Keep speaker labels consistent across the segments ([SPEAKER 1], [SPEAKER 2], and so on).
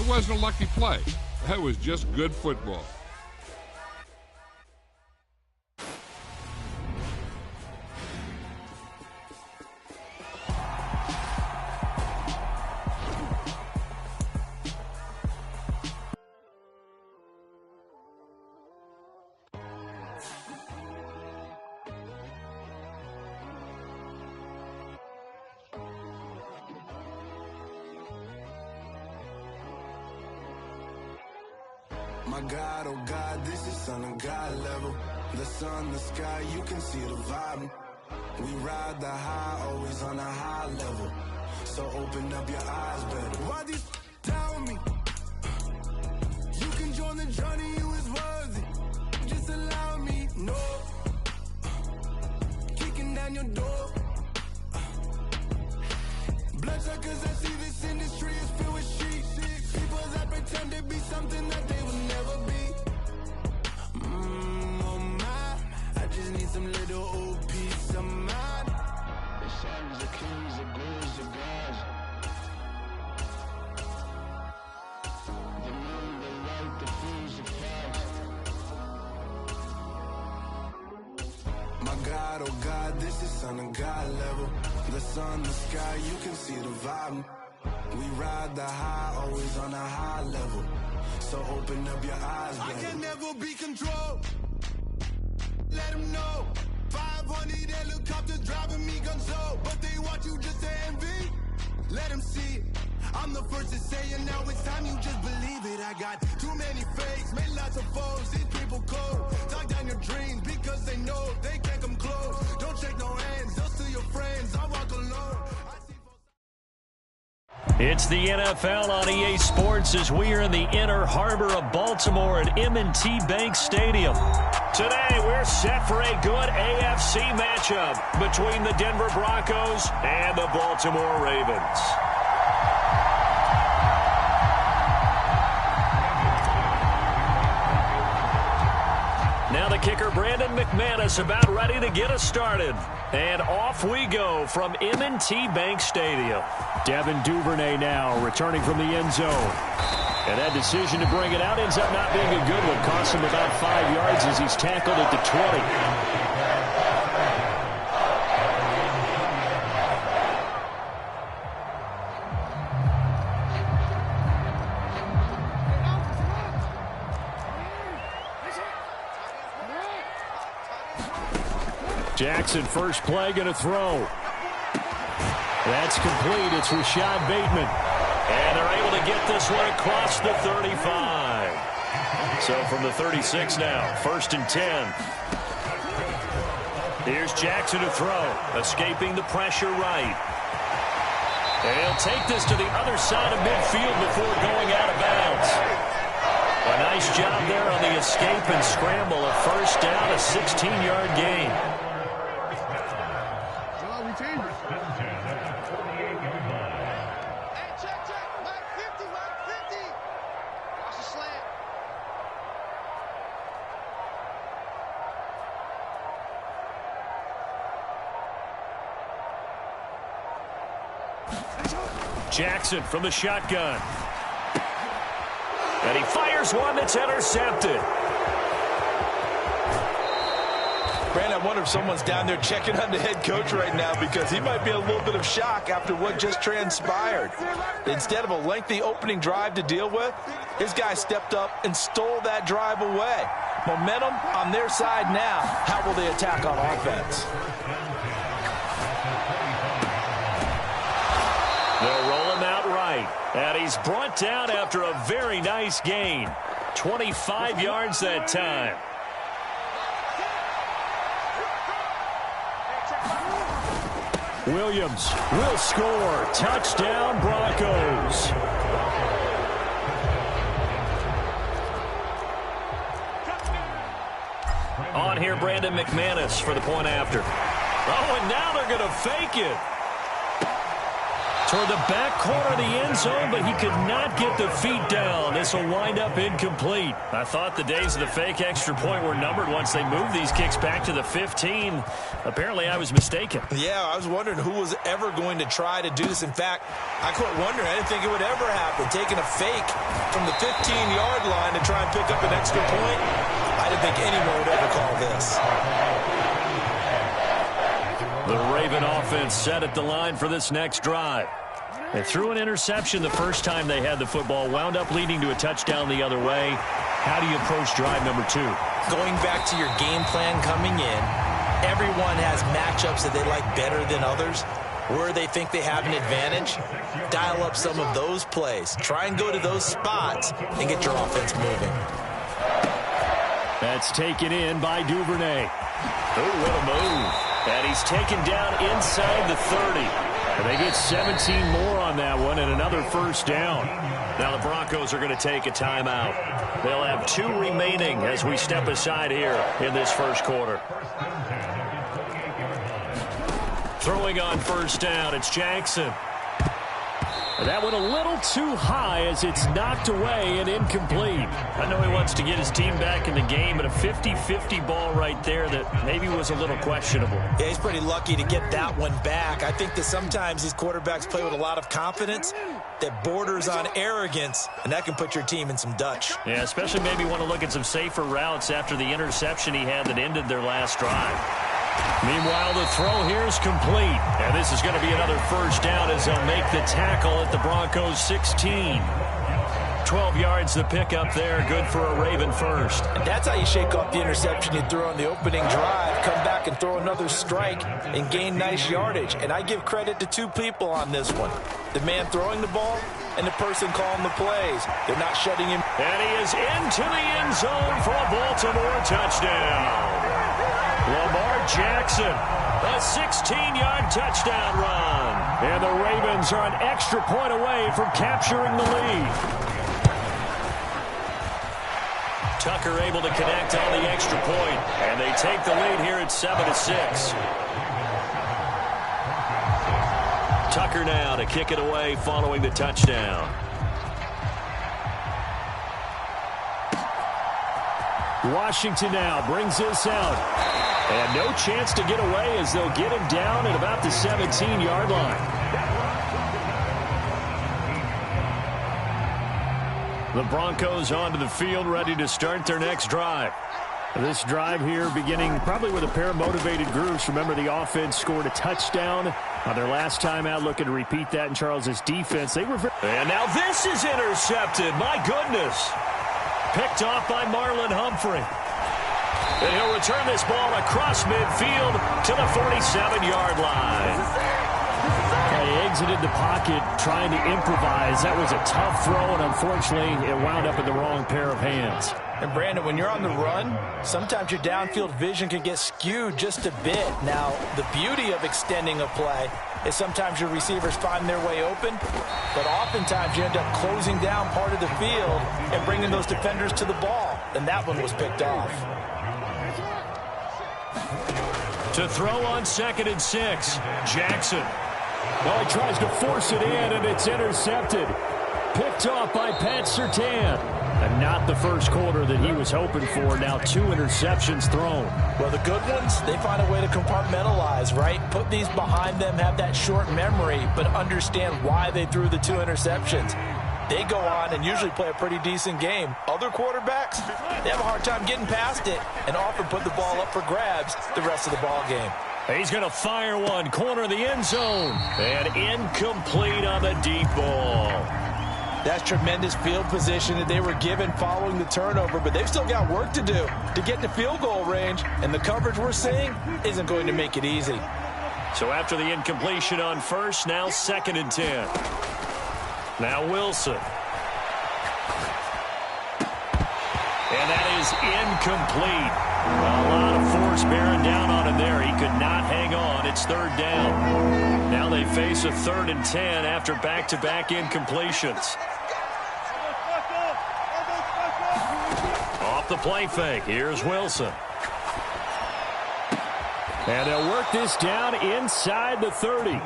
[SPEAKER 1] That wasn't a lucky play. That was just good football.
[SPEAKER 2] My God, oh God, this is Son of God level. The sun, the sky, you can see the vibe. We ride the high, always on a high level. So open up your eyes better. Why these tell me? You can join the journey, you is worthy. Just allow me, no. Kicking down your door. Bloodsuckers, I see this industry is filled with sheep. People that pretend to be something that they will never be. Oh my, I just need some little old peace of mind. The sons, the kings, the ghouls, the gods. The moon, the light, the fools, the clouds. My God, oh God, this is Son of God level. The sun, the sky, you can see the vibe. We ride the high, always on a high level. So open up your eyes, baby. I can never be controlled. Let them know. 500 helicopters driving me gonzo. But they want you just to envy. Let them see it. I'm the first to say it, now it's time you just believe it. I got too many fakes, made lots of foes. These people cold. Talk down your dreams because they know they can't come close. Don't shake no hands, they'll steal your friends. I walk alone.
[SPEAKER 3] It's the NFL on EA Sports as we are in the inner harbor of Baltimore at M&T Bank Stadium. Today, we're set for a good AFC matchup between the Denver Broncos and the Baltimore Ravens. Now the kicker, Brandon McManus, about ready to get us started. And off we go from M&T Bank Stadium. Devin Duvernay now returning from the end zone. And that decision to bring it out ends up not being a good one. Costs him about 5 yards as he's tackled at the 20. Jackson, first play, going to throw. That's complete. It's Rashad Bateman. And they're able to get this one across the 35. So from the 36 now, 1st and 10. Here's Jackson to throw. Escaping the pressure right. And he'll take this to the other side of midfield before going out of bounds. A nice job there on the escape and scramble. A first down, a 16-yard gain. Jackson from the shotgun. And he fires one that's intercepted.
[SPEAKER 4] Brandon, I wonder if someone's down there checking on the head coach right now because he might be in a little bit of shock after what just transpired. Instead of a lengthy opening drive to deal with, his guy stepped up and stole that drive away. Momentum on their side now. How will they attack on offense?
[SPEAKER 3] They'll roll him out right. And he's brought down after a very nice gain. 25 yards that time. Williams will score. Touchdown, Broncos. On here, Brandon McManus for the point after. Oh, and now they're going to fake it. Toward the back corner of the end zone, but he could not get the feet down. This will wind up incomplete. I thought the days of the fake extra point were numbered once they moved these kicks back to the 15. Apparently, I was mistaken.
[SPEAKER 4] Yeah, I was wondering who was ever going to try to do this. In fact, I quit wondering. I didn't think it would ever happen. Taking a fake from the 15-yard line to try and pick up an extra point, I didn't think anyone would ever call this.
[SPEAKER 3] The Raven offense set at the line for this next drive. They threw an interception the first time they had the football, wound up leading to a touchdown the other way. How do you approach drive number 2?
[SPEAKER 4] Going back to your game plan coming in, everyone has matchups that they like better than others. Where they think they have an advantage, dial up some of those plays. Try and go to those spots and get your offense moving.
[SPEAKER 3] That's taken in by Duvernay. Oh, what a move. And he's taken down inside the 30. And they get 17 more on that one and another first down. Now the Broncos are going to take a timeout. They'll have 2 remaining as we step aside here in this first quarter. Throwing on first down, it's Jackson. That one a little too high as it's knocked away and incomplete. I know he wants to get his team back in the game, but a 50-50 ball right there that maybe was a little questionable.
[SPEAKER 4] Yeah, he's pretty lucky to get that one back. I think that sometimes these quarterbacks play with a lot of confidence that borders on arrogance, and that can put your team in some Dutch.
[SPEAKER 3] Yeah, especially maybe want to look at some safer routes after the interception he had that ended their last drive. Meanwhile, the throw here is complete. And this is going to be another first down as they'll make the tackle at the Broncos 16. 12 yards the pickup there. Good for a Raven first.
[SPEAKER 4] And that's how you shake off the interception you threw on the opening drive. Come back and throw another strike and gain nice yardage. And I give credit to 2 people on this one. The man throwing the ball and the person calling the plays. They're not shutting him.
[SPEAKER 3] And he is into the end zone for a Baltimore touchdown. Lamar Jackson, a 16-yard touchdown run. And the Ravens are an extra point away from capturing the lead. Tucker able to connect on the extra point, and they take the lead here at 7-6. Tucker now to kick it away following the touchdown. Washington now brings this out. And no chance to get away as they'll get him down at about the 17-yard line. The Broncos onto the field, ready to start their next drive. This drive here beginning probably with a pair of motivated groups. Remember, the offense scored a touchdown on their last time out. Looking to repeat that in Charles's defense. And now this is intercepted. My goodness. Picked off by Marlon Humphrey. And he'll return this ball across midfield to the 47-yard line. He exited the pocket trying to improvise. That was a tough throw, and unfortunately, it wound up in the wrong pair of hands.
[SPEAKER 4] And, Brandon, when you're on the run, sometimes your downfield vision can get skewed just a bit. Now, the beauty of extending a play is sometimes your receivers find their way open, but oftentimes you end up closing down part of the field and bringing those defenders to the ball, and that one was picked off.
[SPEAKER 3] To throw on 2nd and 6, Jackson. Oh, he tries to force it in, and it's intercepted. Picked off by Pat Surtain. And not the first quarter that he was hoping for. Now 2 interceptions thrown.
[SPEAKER 4] Well, the good ones, they find a way to compartmentalize, right? Put these behind them, have that short memory, but understand why they threw the 2 interceptions. They go on and usually play a pretty decent game. Other quarterbacks, they have a hard time getting past it and often put the ball up for grabs the rest of the ball game.
[SPEAKER 3] He's going to fire one, corner of the end zone, and incomplete on the deep ball.
[SPEAKER 4] That's tremendous field position that they were given following the turnover, but they've still got work to do to get to field goal range, and the coverage we're seeing isn't going to make it easy.
[SPEAKER 3] So after the incompletion on first, now 2nd and 10. Now Wilson. And that is incomplete. A lot of force bearing down on him there. He could not hang on. It's 3rd down. Now they face a 3rd and 10 after back-to-back incompletions. Off the play fake. Here's Wilson. And they'll work this down inside the 30.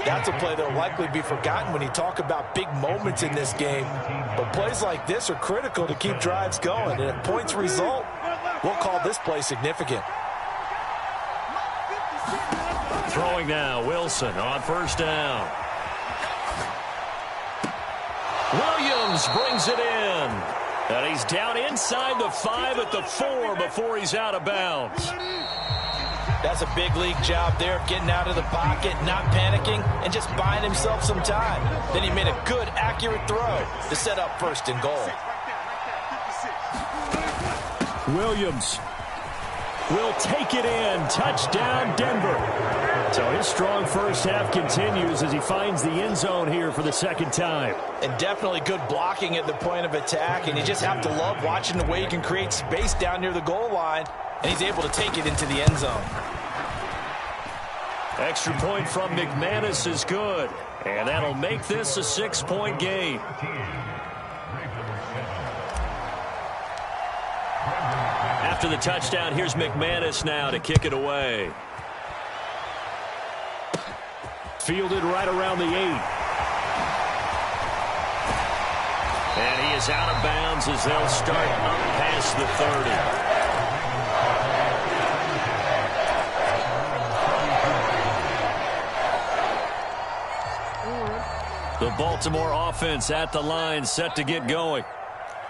[SPEAKER 4] That's a play that will likely be forgotten when you talk about big moments in this game. But plays like this are critical to keep drives going. And if points result, we'll call this play significant.
[SPEAKER 3] Throwing now, Wilson on first down. Williams brings it in. And he's down inside the 5 at the 4 before he's out of bounds.
[SPEAKER 4] That's a big league job there of getting out of the pocket, not panicking, and just buying himself some time. Then he made a good, accurate throw to set up first and goal.
[SPEAKER 3] Williams will take it in. Touchdown, Denver. So his strong first half continues as he finds the end zone here for the second time.
[SPEAKER 4] And definitely good blocking at the point of attack, and you just have to love watching the way he can create space down near the goal line, and he's able to take it into the end zone.
[SPEAKER 3] Extra point from McManus is good, and that'll make this a 6-point game. After the touchdown, here's McManus now to kick it away. Fielded right around the 8. And he is out of bounds as they'll start up past the 30. The Baltimore offense at the line, set to get going.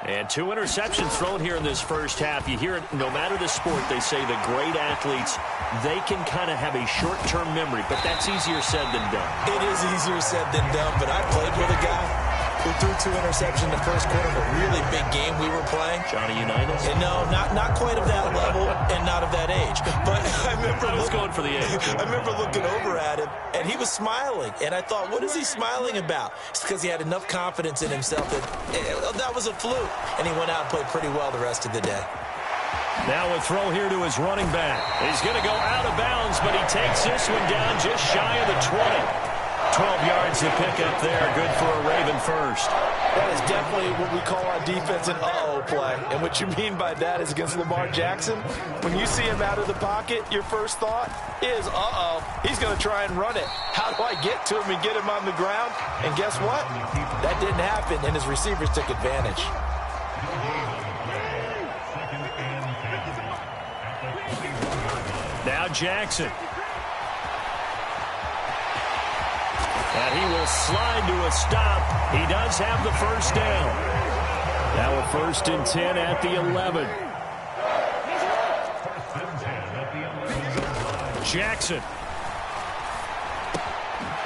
[SPEAKER 3] And 2 interceptions thrown here in this first half. You hear it, no matter the sport, they say the great athletes, they can kind of have a short-term memory, but that's easier said than done.
[SPEAKER 4] It is easier said than done, but I played with a guy who threw 2 interceptions in the first quarter of a really big game we were playing.
[SPEAKER 3] Johnny Unitas?
[SPEAKER 4] And no, not quite of that level and not of that age. But I remember
[SPEAKER 3] I was going for the age.
[SPEAKER 4] I remember looking over at him, and he was smiling. And I thought, what is he smiling about? It's because he had enough confidence in himself that that was a fluke. And he went out and played pretty well the rest of the day.
[SPEAKER 3] Now a throw here to his running back. He's going to go out of bounds, but he takes this one down just shy of the 20. 12 yards to pick up there. Good for a Raven first.
[SPEAKER 4] That is definitely what we call our defense an uh-oh play. And what you mean by that is against Lamar Jackson, when you see him out of the pocket, your first thought is, uh-oh, he's going to try and run it. How do I get to him and get him on the ground? And guess what? That didn't happen, and his receivers took advantage.
[SPEAKER 3] Now Jackson. And he will slide to a stop. He does have the first down. Now a 1st and 10 at the 11. Jackson.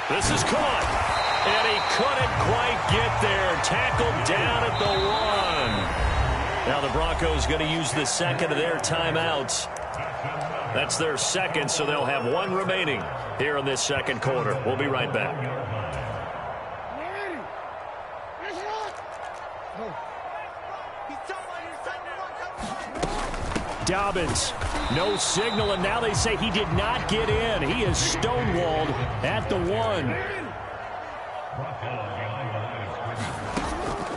[SPEAKER 3] This is caught. And he couldn't quite get there. Tackled down at the 1. Now the Broncos going to use the second of their timeouts. That's their second, so they'll have 1 remaining here in this second quarter. We'll be right back. Dobbins, no signal, and now they say he did not get in. He is stonewalled at the 1.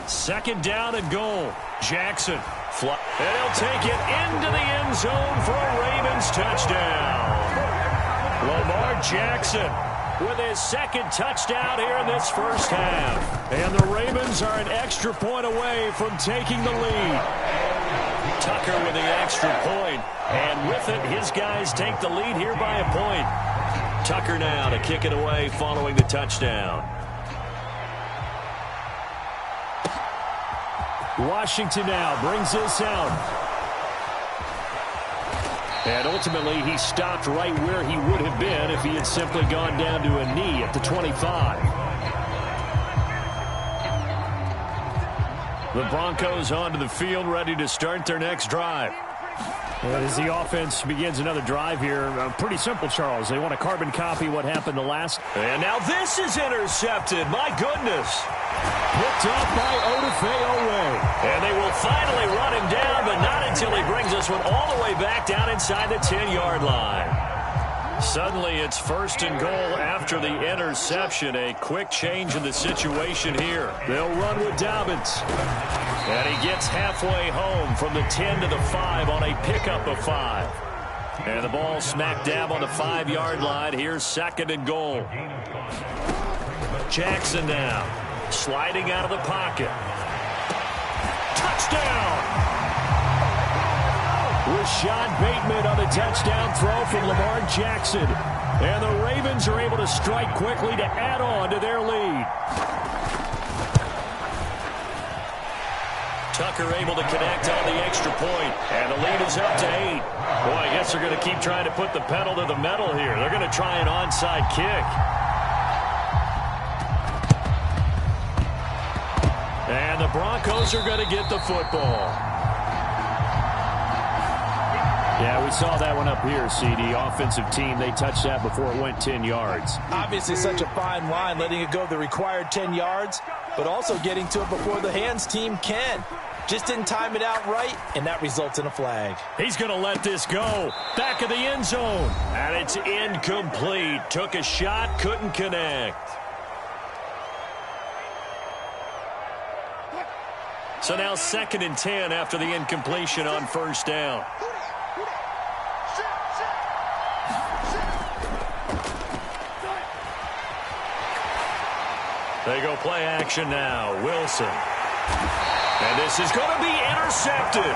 [SPEAKER 3] 2nd down and goal. Jackson. And he'll take it into the end zone for a Ravens touchdown. Lamar Jackson with his 2nd touchdown here in this first half. And the Ravens are an extra point away from taking the lead. Tucker with the extra point. And with it, his guys take the lead here by a point. Tucker now to kick it away following the touchdown. Washington now brings this out. And ultimately, he stopped right where he would have been if he had simply gone down to a knee at the 25. The Broncos onto the field, ready to start their next drive. And as the offense begins another drive here, pretty simple, Charles. They want to carbon copy what happened the last. And now this is intercepted. My goodness. Picked up by Odafe-Oweh. And they will finally run him down, but not until he brings this one all the way back down inside the 10-yard line. Suddenly it's 1st and goal after the interception. A quick change in the situation here. They'll run with Dobbins. And he gets halfway home from the 10 to the 5 on a pickup of 5. And the ball smack dab on the 5-yard line. Here's 2nd and goal. Jackson now sliding out of the pocket. Touchdown! Rashad Bateman on the touchdown throw from Lamar Jackson. And the Ravens are able to strike quickly to add on to their lead. Tucker able to connect on the extra point. And the lead is up to 8. Boy, I guess they're going to keep trying to put the pedal to the metal here. They're going to try an onside kick. And the Broncos are going to get the football. Yeah, we saw that one up here, CD. Offensive team, they touched that before it went 10 yards.
[SPEAKER 4] Obviously such a fine line, letting it go the required 10 yards, but also getting to it before the hands team can. Just didn't time it out right, and that results in a flag.
[SPEAKER 3] He's going to let this go. Back of the end zone. And it's incomplete. Took a shot, couldn't connect. So now 2nd and 10 after the incompletion on 1st down. They go play action now. Wilson. And this is going to be intercepted.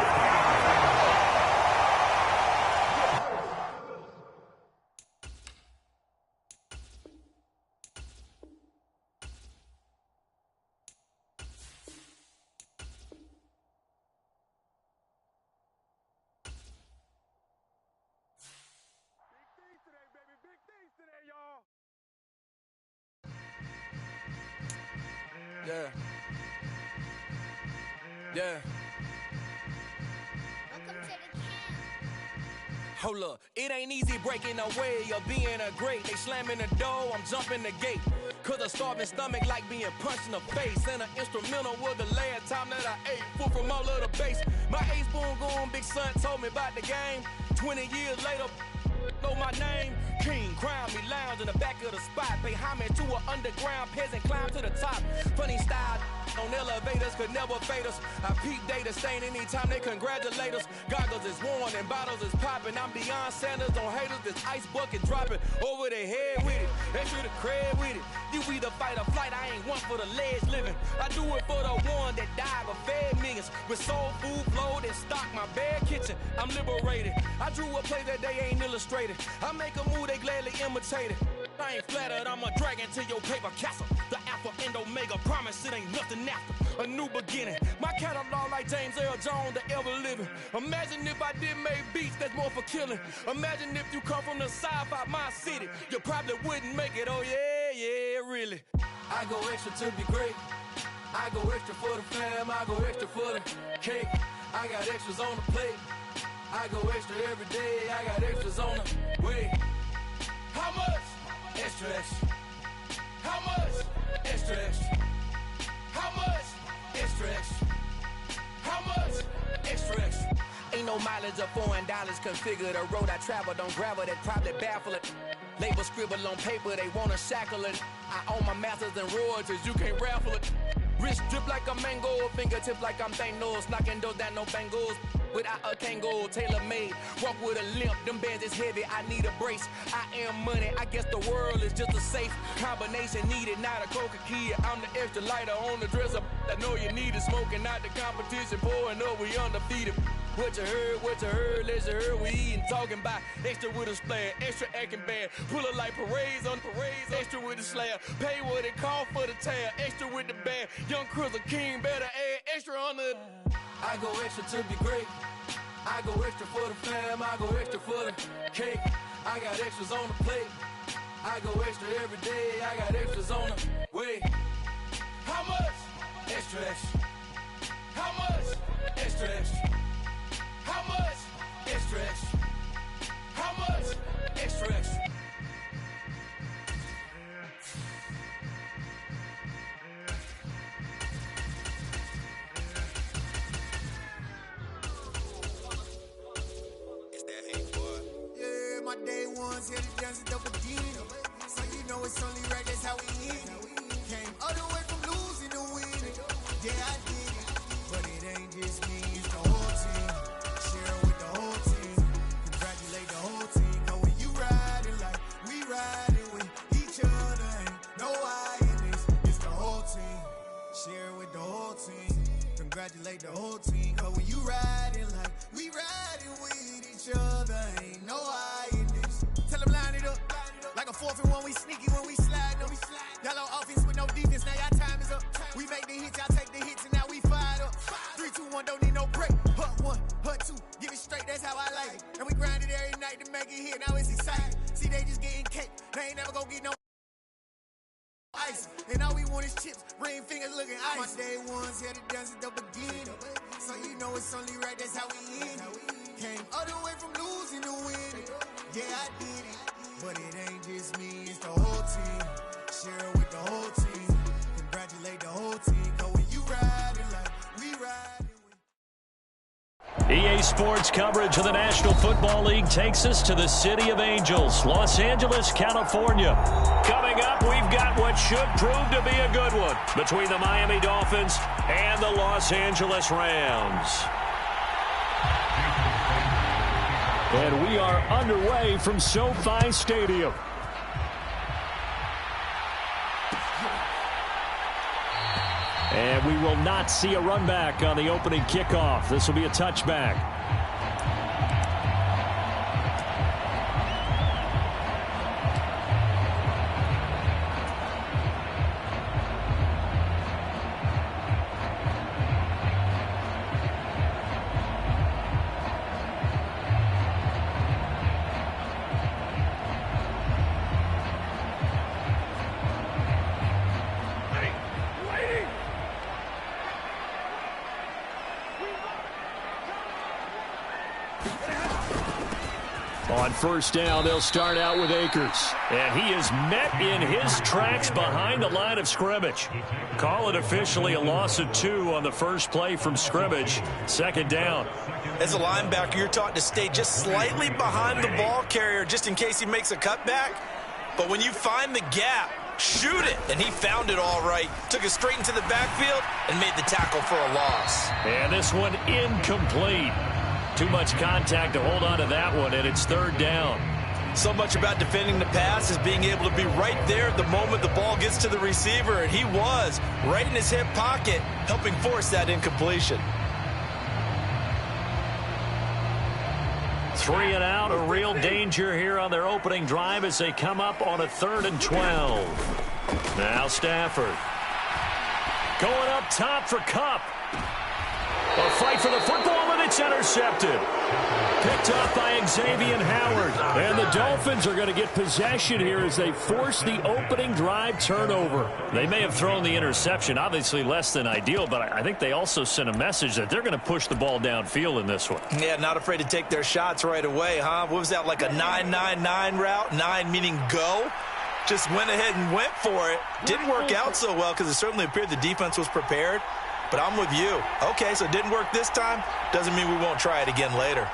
[SPEAKER 5] Yeah. Hold up, it ain't easy breaking away or being a great. They slamming the door, I'm jumping the gate. Cause a starving stomach like being punched in the face. And an instrumental was the last time that I ate food from all of the base. My A-spoon going, big son told me about the game. 20 years later, know my name. King, crown me, lounge in the back of the spot. Pay homage to an underground peasant, climb to the top. Funny style on elevators could never fade us. I peep data stain anytime they congratulate us. Goggles is worn and bottles is popping. I'm beyond Sanders on haters, this ice bucket dropping over their head with it. Extra the cred with it. You either fight or flight, I ain't one for the ledge living. I do it for the one that died but fed millions. With soul food flowed and stocked my bare kitchen. I'm liberated. I drew a play that they ain't illustrated. I make a move, they gladly imitate it. I ain't flattered, I'm a dragon to your paper castle. The Alpha and Omega, promise it ain't nothing after. A new beginning. My catalog like James Earl Jones, the ever living. Imagine if I did make beats that's more for killing. Imagine if you come from the sci-fi, my city. You probably wouldn't make it, oh yeah, really. I go extra to be great. I go extra for the fam, I go extra for the cake. I got extras on the plate. I go extra every day, I got extras on the way. How much? Extra, extra. How much? Extra, extra. How much? Extra, extra. How much? Extra, extra. Ain't no mileage of $4 configure the road I travel. Don't gravel that probably baffle it. Label scribble on paper, they wanna shackle it. I own my masters and royalties, you can't raffle it. Wrist drip like a mango, fingertips like I'm Thanos, knocking those down no bangles. Without a Kango, tailor-made, walk with a limp, them bands is heavy, I need a brace. I am money, I guess the world is just a safe combination needed, not a coca key. I'm the extra lighter on the dresser, I know you need it, smoking out the competition, pouring up, we undefeated. What you heard, let's you heard, we eating, talking about extra with a splash, extra acting bad, pull it like parades on parades, extra with the slab, pay what it cost for the tab, extra with the bag, young Chris a king, better add extra on the. I go extra to be great. I go extra for the fam, I go extra for the cake. I got extras on the plate. I go extra every day, I got extras on the way. How much? Extra, extra. How much? Extra, extra. How much? Extra, extra. How much? Extra, extra.
[SPEAKER 6] My day ones here to dance it up again. So you know it's only right, that's how we hit it. Came all the way from losing to winning. Yeah, I did it. But it ain't just me, it's the whole team. Share it with the whole team. Congratulate the whole Congratulate the whole team, cause when you riding like we riding with each other, ain't no hiding this. Tell them line it up, like a 4th and 1, we sneaky when we slide them. Yellow offense with no defense, now y'all time is up. We make the hits, y'all take the hits, and now we fired up. 3, 2, 1, don't need no break. Hut 1, hut 2, give it straight, that's how I like it. And we grind it every night to make it hit, now it's exciting. See, they just getting cake, they ain't never gonna get no ice. And all we want is chips, ring fingers looking ice. My day ones here to dance at the beginning, so you know it's only right, that's how we end it. Came all the way from losing to winning. Yeah, I did it, but it ain't just me, it's the whole team. Share it with the whole team. Congratulate the whole team, cause when you riding like we riding.
[SPEAKER 3] EA Sports coverage of the National Football League takes us to the City of Angels, Los Angeles, California. Coming up, we've got what should prove to be a good one between the Miami Dolphins and the Los Angeles Rams. And we are underway from SoFi Stadium. And we will not see a run back on the opening kickoff. This will be a touchback. On first down, they'll start out with Akers. And he is met in his tracks behind the line of scrimmage. Call it officially a loss of 2 on the first play from scrimmage. Second down.
[SPEAKER 4] As a linebacker, you're taught to stay just slightly behind the ball carrier just in case he makes a cutback. But when you find the gap, shoot it. And he found it all right. Took it straight into the backfield and made the tackle for a loss.
[SPEAKER 3] And this one incomplete. Too much contact to hold on to that one, and it's third down.
[SPEAKER 4] So much about defending the pass is being able to be right there at the moment the ball gets to the receiver, and he was right in his hip pocket, helping force that incompletion.
[SPEAKER 3] 3 and out, a real danger here on their opening drive as they come up on a 3rd and 12. Now Stafford. Going up top for Kupp. A fight for the football, and it's intercepted. Picked up by Xavier Howard. And the Dolphins are going to get possession here as they force the opening drive turnover. They may have thrown the interception, obviously less than ideal, but I think they also sent a message that they're going to push the ball downfield in this one.
[SPEAKER 4] Yeah, not afraid to take their shots right away, huh? What was that, like a 9-9-9 route? 9 meaning go? Just went ahead and went for it. Didn't work out so well because it certainly appeared the defense was prepared. But I'm with you. Okay, so it didn't work this time. Doesn't mean we won't try it again later.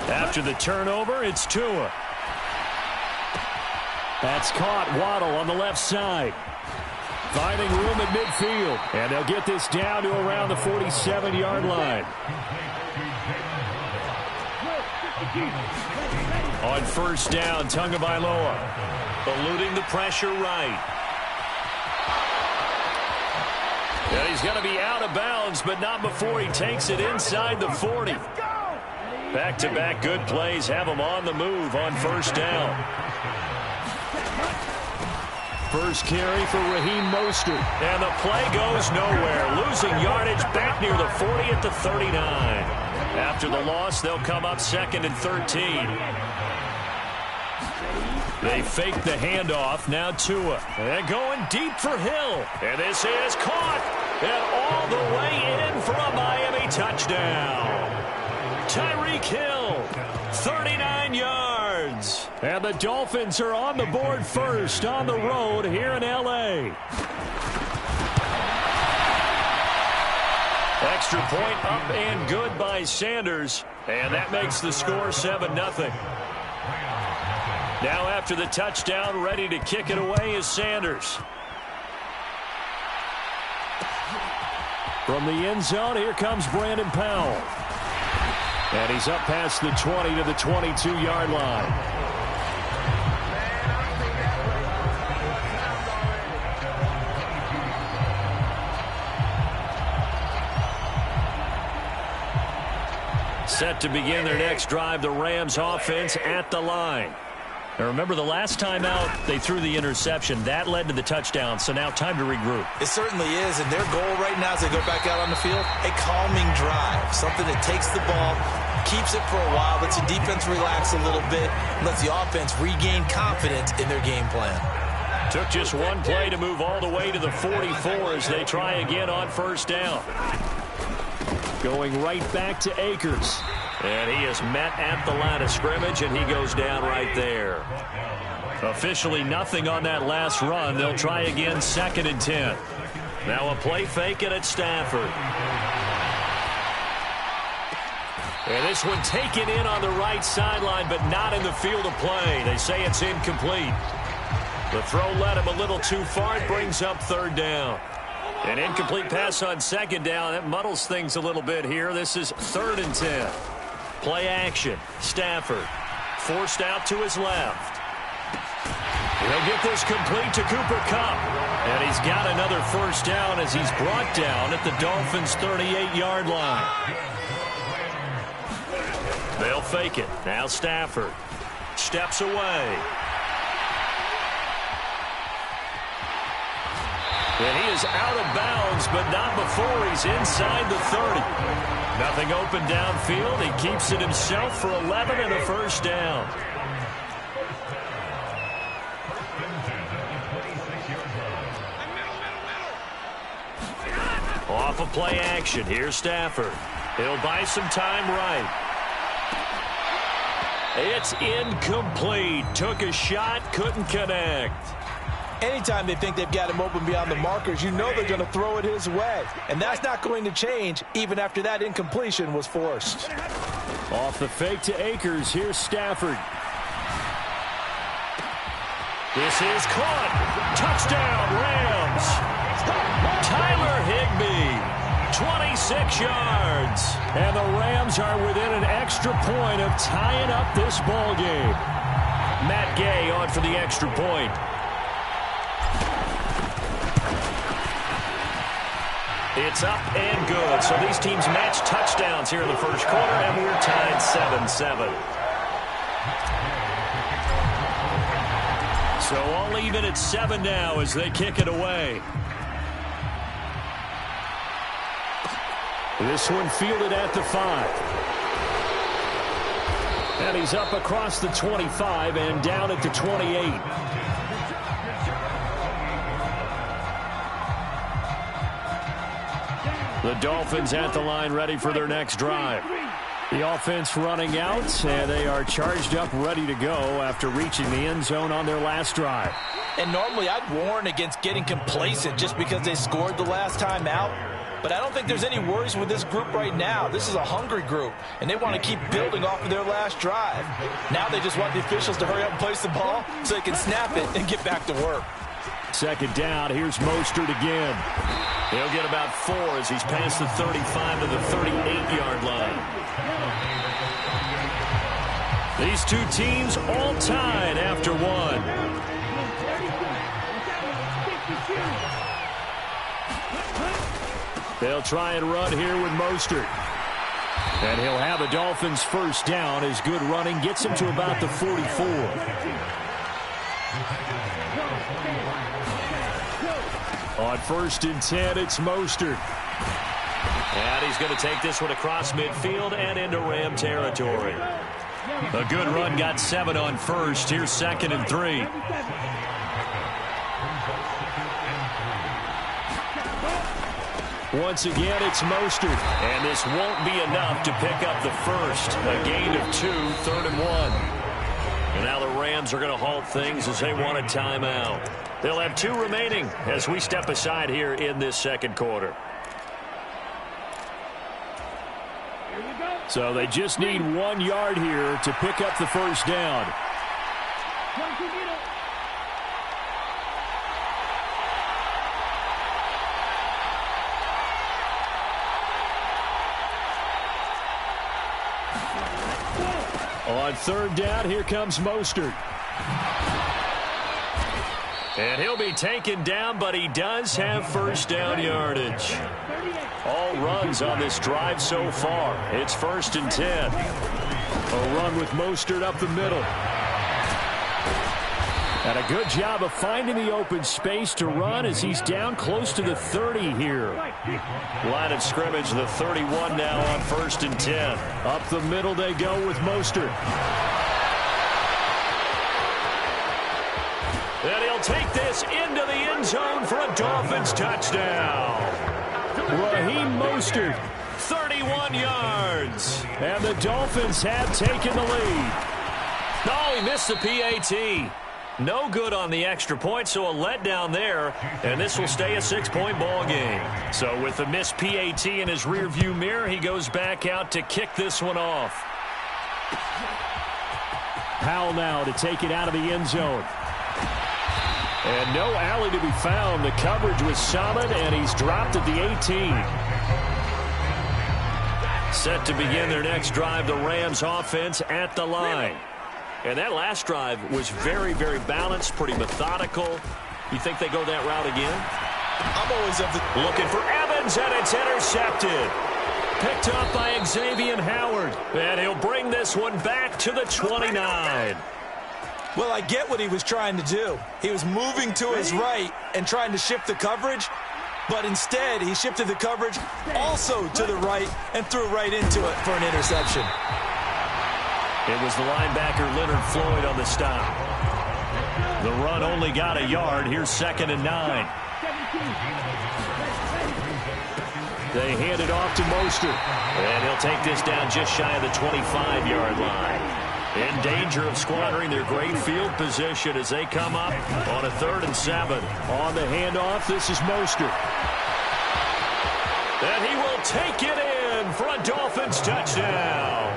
[SPEAKER 3] After the turnover, it's Tua. That's caught. Waddle on the left side. Finding room at midfield. And they'll get this down to around the 47-yard line. On first down, Tagovailoa. Eluding the pressure right. And he's going to be out of bounds, but not before he takes it inside the 40. Back-to-back good plays have him on the move on first down. First carry for Raheem Mostert. And the play goes nowhere. Losing yardage back near the 40 at the 39. After the loss, they'll come up 2nd and 13. They fake the handoff. Now Tua. And going deep for Hill. And this is caught. And all the way in for a Miami touchdown. Tyreek Hill, 39 yards. And the Dolphins are on the board first on the road here in L.A. Extra point up and good by Sanders. And that makes the score 7-0. Now after the touchdown, ready to kick it away is Sanders. From the end zone, here comes Brandon Powell. And he's up past the 20 to the 22-yard line. Set to begin their next drive, the Rams offense at the line. Now remember, the last time out, they threw the interception. That led to the touchdown, so now time to regroup.
[SPEAKER 4] It certainly is, and their goal right now as they go back out on the field, a calming drive, something that takes the ball, keeps it for a while, lets the defense relax a little bit, lets the offense regain confidence in their game plan.
[SPEAKER 3] Took just one play to move all the way to the 44 as they try again on first down. Going right back to Akers. And he is met at the line of scrimmage, and he goes down right there. Officially nothing on that last run. They'll try again, 2nd and 10. Now a play fake it at Stafford. And this one taken in on the right sideline, but not in the field of play. They say it's incomplete. The throw led him a little too far. It brings up 3rd down. An incomplete pass on 2nd down. That muddles things a little bit here. This is 3rd and 10. Play action. Stafford forced out to his left. He'll get this complete to Cooper Kupp. And he's got another first down as he's brought down at the Dolphins' 38-yard line. They'll fake it. Now Stafford steps away. And he is out of bounds, but not before he's inside the 30. Nothing open downfield. He keeps it himself for 11 and a first down. Off of play action. Here's Stafford. He'll buy some time right. It's incomplete. Took a shot, couldn't connect.
[SPEAKER 4] Anytime they think they've got him open beyond the markers, you know they're going to throw it his way. And that's not going to change even after that incompletion was forced.
[SPEAKER 3] Off the fake to Akers. Here's Stafford. This is caught. Touchdown, Rams. Tyler Higbee, 26 yards. And the Rams are within an extra point of tying up this ball game. Matt Gay on for the extra point. It's up and good. So these teams match touchdowns here in the first quarter, and we're tied 7-7. So all even at 7 now as they kick it away. This one fielded at the 5. And he's up across the 25 and down at the 28. The Dolphins at the line ready for their next drive. The offense running out, and they are charged up ready to go after reaching the end zone on their last drive.
[SPEAKER 4] And normally I'd warn against getting complacent just because they scored the last time out. But I don't think there's any worries with this group right now. This is a hungry group, and they want to keep building off of their last drive. Now they just want the officials to hurry up and place the ball so they can snap it and get back to work.
[SPEAKER 3] 2nd down. Here's Mostert again. He'll get about 4 as he's past the 35 to the 38-yard line. These two teams all tied after 1. They'll try and run here with Mostert. And he'll have a Dolphins first down as good running gets him to about the 44. On 1st and 10, it's Mostert. And he's going to take this one across midfield and into Ram territory. A good run got 7 on 1st. Here's 2nd and 3. Once again, it's Mostert. And this won't be enough to pick up the first. A gain of 2, 3rd and 1. And now the Rams are going to halt things as they want a timeout. They'll have 2 remaining as we step aside here in this second quarter. So they just need 1 yard here to pick up the first down. On 3rd down, here comes Mostert. And he'll be taken down, but he does have first down yardage. All runs on this drive so far. It's 1st and 10. A run with Mostert up the middle. And a good job of finding the open space to run as he's down close to the 30 here. Line of scrimmage, the 31 now on 1st and 10. Up the middle they go with Mostert. And he'll take this into the end zone for a Dolphins touchdown. Raheem Mostert, 31 yards. And the Dolphins have taken the lead. Oh, he missed the PAT. No good on the extra point, so a letdown there. And this will stay a 6-point ball game. So with the missed PAT in his rearview mirror, he goes back out to kick this one off. Powell now to take it out of the end zone. And no alley to be found. The coverage was solid, and he's dropped at the 18. Set to begin their next drive, the Rams offense at the line. And that last drive was very, very balanced, pretty methodical. You think they go that route again?
[SPEAKER 4] I'm always up to
[SPEAKER 3] looking for Evans, and it's intercepted. Picked up by Xavier Howard. And he'll bring this one back to the 29.
[SPEAKER 4] Well, I get what he was trying to do. He was moving to his right and trying to shift the coverage, but instead he shifted the coverage also to the right and threw right into it for an interception.
[SPEAKER 3] It was the linebacker Leonard Floyd on the stop. The run only got a yard. Here's 2nd and 9. They hand it off to Mostert. And he'll take this down just shy of the 25-yard line. In danger of squandering their great field position as they come up on a 3rd and 7. On the handoff, this is Mostert. And he will take it in for a Dolphins touchdown.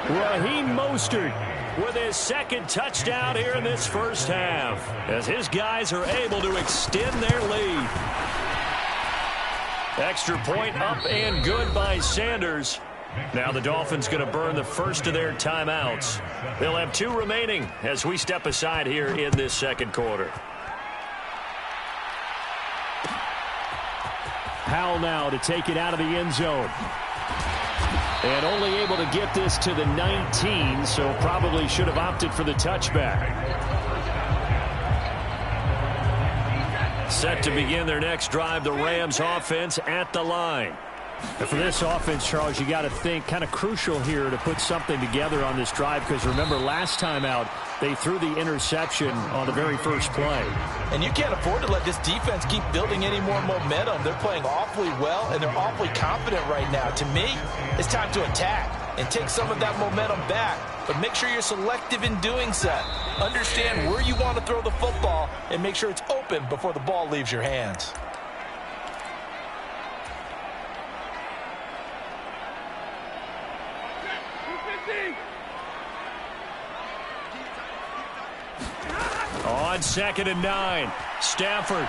[SPEAKER 3] Raheem Mostert with his 2nd touchdown here in this first half as his guys are able to extend their lead. Extra point up and good by Sanders. Now the Dolphins going to burn the first of their timeouts. They'll have 2 remaining as we step aside here in this 2nd quarter. Powell now to take it out of the end zone. And only able to get this to the 19, so probably should have opted for the touchback. Set to begin their next drive, the Rams offense at the line. And for this offense, Charles, you got to think kind of crucial here to put something together on this drive, because remember last time out they threw the interception on the very first play.
[SPEAKER 4] And you can't afford to let this defense keep building any more momentum. They're playing awfully well, and they're awfully confident right now. To me, it's time to attack and take some of that momentum back. But make sure you're selective in doing so. Understand where you want to throw the football and make sure it's open before the ball leaves your hands.
[SPEAKER 3] On 2nd and 9, Stafford.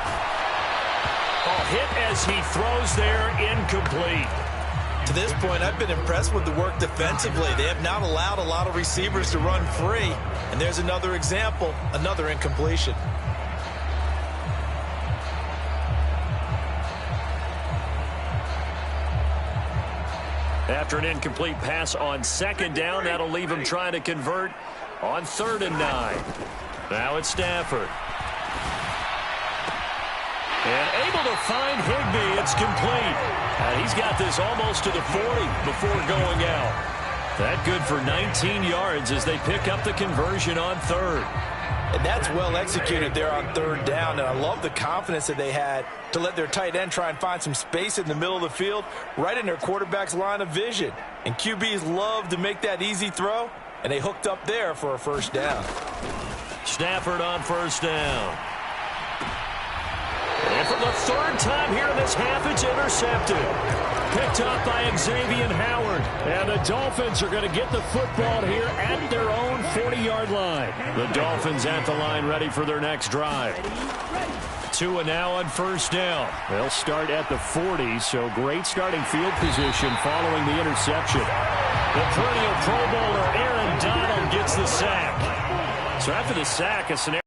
[SPEAKER 3] Hit as he throws there, incomplete.
[SPEAKER 4] To this point, I've been impressed with the work defensively. They have not allowed a lot of receivers to run free. And there's another example, another incompletion.
[SPEAKER 3] After an incomplete pass on 2nd down, that'll leave him trying to convert on 3rd and 9. Now it's Stafford. And able to find Higbee. It's complete. And he's got this almost to the 40 before going out. That good for 19 yards as they pick up the conversion on 3rd.
[SPEAKER 4] And that's well executed there on 3rd down. And I love the confidence that they had to let their tight end try and find some space in the middle of the field, right in their quarterback's line of vision. And QBs love to make that easy throw, and they hooked up there for a 1st down.
[SPEAKER 3] Stafford on 1st down. And for the 3rd time here in this half, it's intercepted. Picked up by Xavier Howard. And the Dolphins are going to get the football here at their own 40-yard line. The Dolphins at the line ready for their next drive. Tua now on 1st down. They'll start at the 40, so great starting field position following the interception. The perennial Pro Bowler Aaron Donald gets the sack. So after the sack, a scenario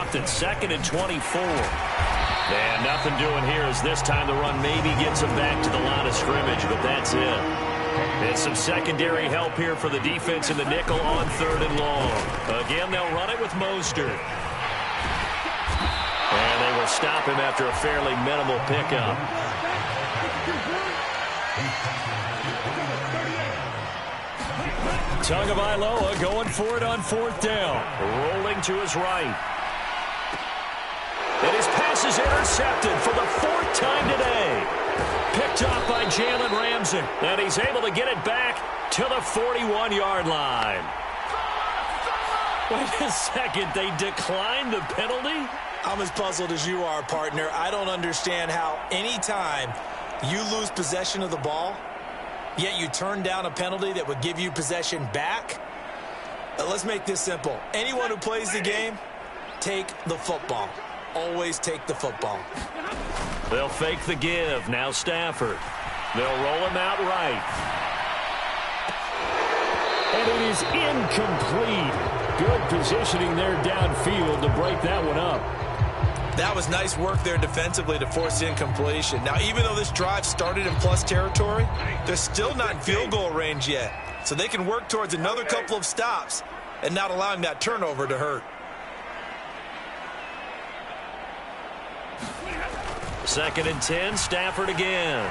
[SPEAKER 3] soft at 2nd and 24. And nothing doing here as this time the run maybe gets them back to the line of scrimmage, but that's it. And some secondary help here for the defense in the nickel on 3rd and long. Again, they'll run it with Mostert. And they will stop him after a fairly minimal pickup. Tagovailoa going for it on 4th down. Rolling to his right. And his pass is intercepted for the 4th time today. Picked off by Jalen Ramsey. And he's able to get it back to the 41-yard line. Wait a second. They declined the penalty?
[SPEAKER 4] I'm as puzzled as you are, partner. I don't understand how any time you lose possession of the ball, yet you turn down a penalty that would give you possession back. Let's make this simple. Anyone who plays the game, take the football. Always take the football.
[SPEAKER 3] They'll fake the give. Now Stafford. They'll roll him out right. And it is incomplete. Good positioning there downfield to break that one up.
[SPEAKER 4] That was nice work there defensively to force incompletion. Now, even though this drive started in plus territory, they're still not in field goal range yet. So they can work towards another couple of stops and not allowing that turnover to hurt.
[SPEAKER 3] 2nd and 10, Stafford again.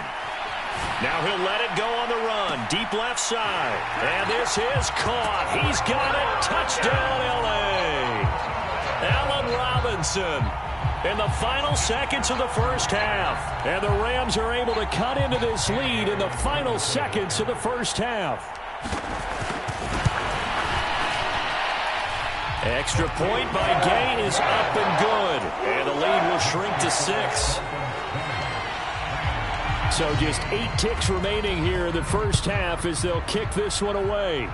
[SPEAKER 3] Now he'll let it go on the run. Deep left side. And this is caught. He's got it. Touchdown, L.A. Allen Robinson in the final seconds of the first half. And the Rams are able to cut into this lead in the final seconds of the first half. Extra point by Gay is up and good. And the lead will shrink to 6. So just 8 ticks remaining here in the first half as they'll kick this one away.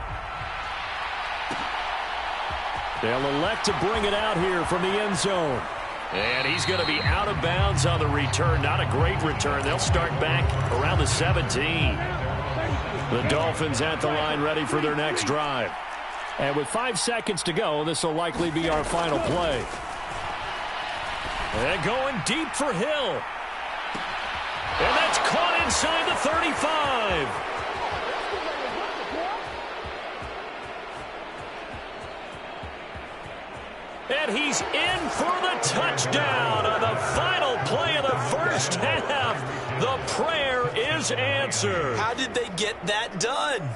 [SPEAKER 3] They'll elect to bring it out here from the end zone. And he's going to be out of bounds on the return. Not a great return. They'll start back around the 17. The Dolphins at the line ready for their next drive. And with 5 seconds to go, this will likely be our final play. And going deep for Hill. And that's caught inside the 35. And he's in for the touchdown on the final play of the first half. The prayer is answered.
[SPEAKER 4] How did they get that done?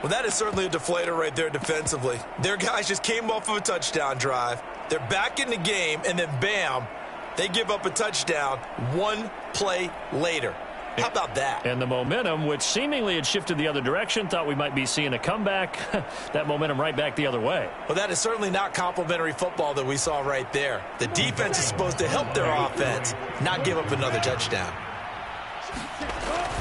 [SPEAKER 4] Well, that is certainly a deflator right there defensively. Their guys just came off of a touchdown drive. They're back in the game, and then bam, they give up a touchdown 1 play later. How about that?
[SPEAKER 3] And the momentum, which seemingly had shifted the other direction, thought we might be seeing a comeback. That momentum right back the other way.
[SPEAKER 4] Well, that is certainly not complimentary football that we saw right there. The defense is supposed to help their offense, not give up another touchdown.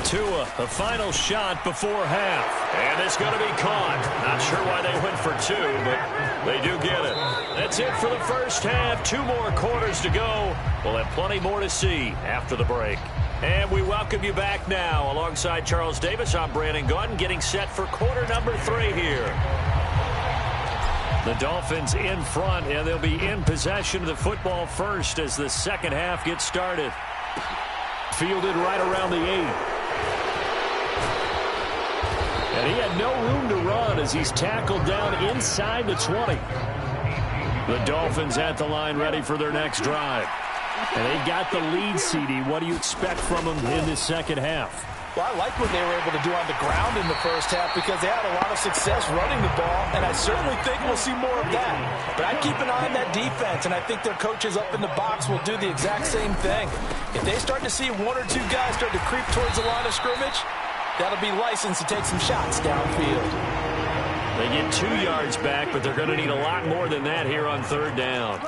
[SPEAKER 3] Tua, the final shot before half. And it's going to be caught. Not sure why they went for 2, but they do get it. That's it for the first half. 2 more quarters to go. We'll have plenty more to see after the break. And we welcome you back now. Alongside Charles Davis, I'm Brandon Gaudin, getting set for quarter number 3 here. The Dolphins in front, and they'll be in possession of the football first as the second half gets started. Fielded right around the 8. And he had no room to run as he's tackled down inside the 20. The Dolphins at the line ready for their next drive. And they got the lead, CD. What do you expect from them in this second half?
[SPEAKER 4] Well, I like what they were able to do on the ground in the first half because they had a lot of success running the ball, and I certainly think we'll see more of that. But I'd keep an eye on that defense, and I think their coaches up in the box will do the exact same thing. If they start to see 1 or 2 guys start to creep towards the line of scrimmage, that'll be licensed to take some shots downfield.
[SPEAKER 3] They get 2 yards back, but they're going to need a lot more than that here on 3rd down.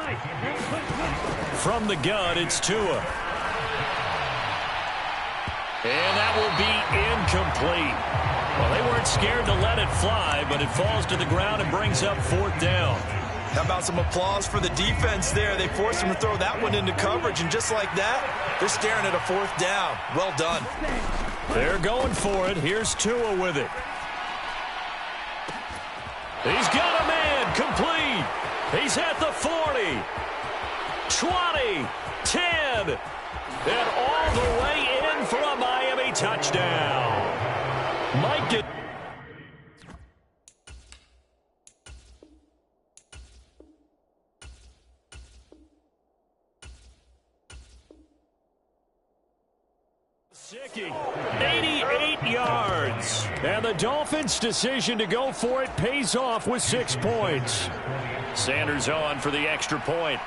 [SPEAKER 3] From the gun, it's Tua. And that will be incomplete. Well, they weren't scared to let it fly, but it falls to the ground and brings up 4th down.
[SPEAKER 4] How about some applause for the defense there? They forced him to throw that one into coverage, and just like that, they're staring at a 4th down. Well done.
[SPEAKER 3] They're going for it. Here's Tua with it. He's got a man complete. He's at the 40, 20, 10, and all the way in for a Miami touchdown. Mike did. Sickie, 88 yards. And the Dolphins' decision to go for it pays off with 6 points. Sanders on for the extra point.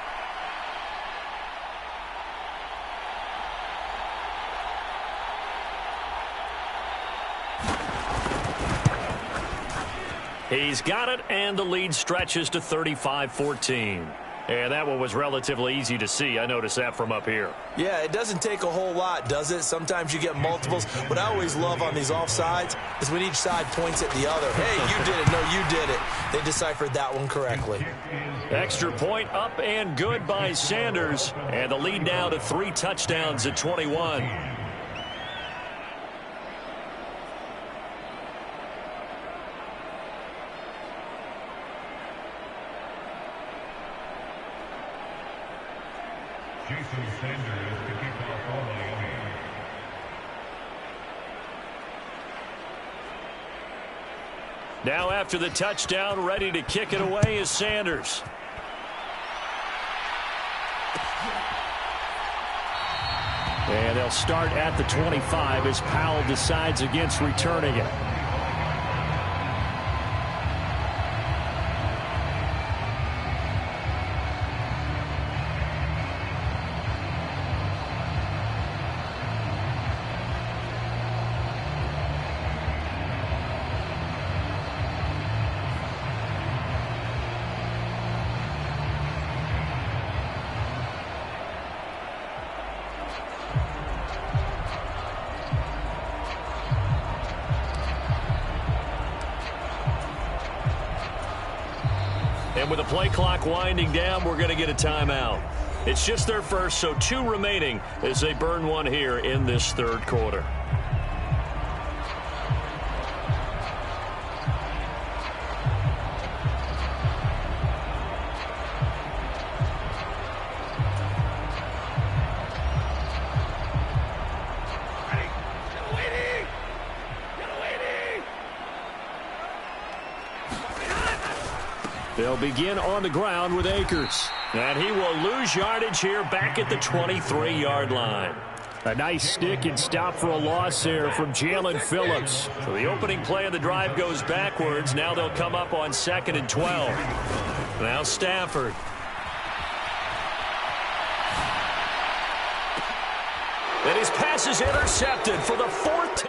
[SPEAKER 3] He's got it, and the lead stretches to 35-14. And that one was relatively easy to see. I noticed that from up here.
[SPEAKER 4] Yeah, it doesn't take a whole lot, does it? Sometimes you get multiples. What I always love on these offsides is when each side points at the other. Hey, you did it. No, you did it. They deciphered that one correctly.
[SPEAKER 3] Extra point up and good by Sanders. And the lead now to 3 touchdowns at 21. Now after the touchdown, ready to kick it away is Sanders. And they'll start at the 25 as Powell decides against returning it. And with the play clock winding down, we're going to get a timeout. It's just their first, so 2 remaining as they burn one here in this third quarter. They'll begin on the ground with Akers. And he will lose yardage here back at the 23-yard line. A nice stick and stop for a loss there from Jalen Phillips. So the opening play of the drive goes backwards. Now they'll come up on 2nd and 12. Now Stafford. And his pass is intercepted for the 4th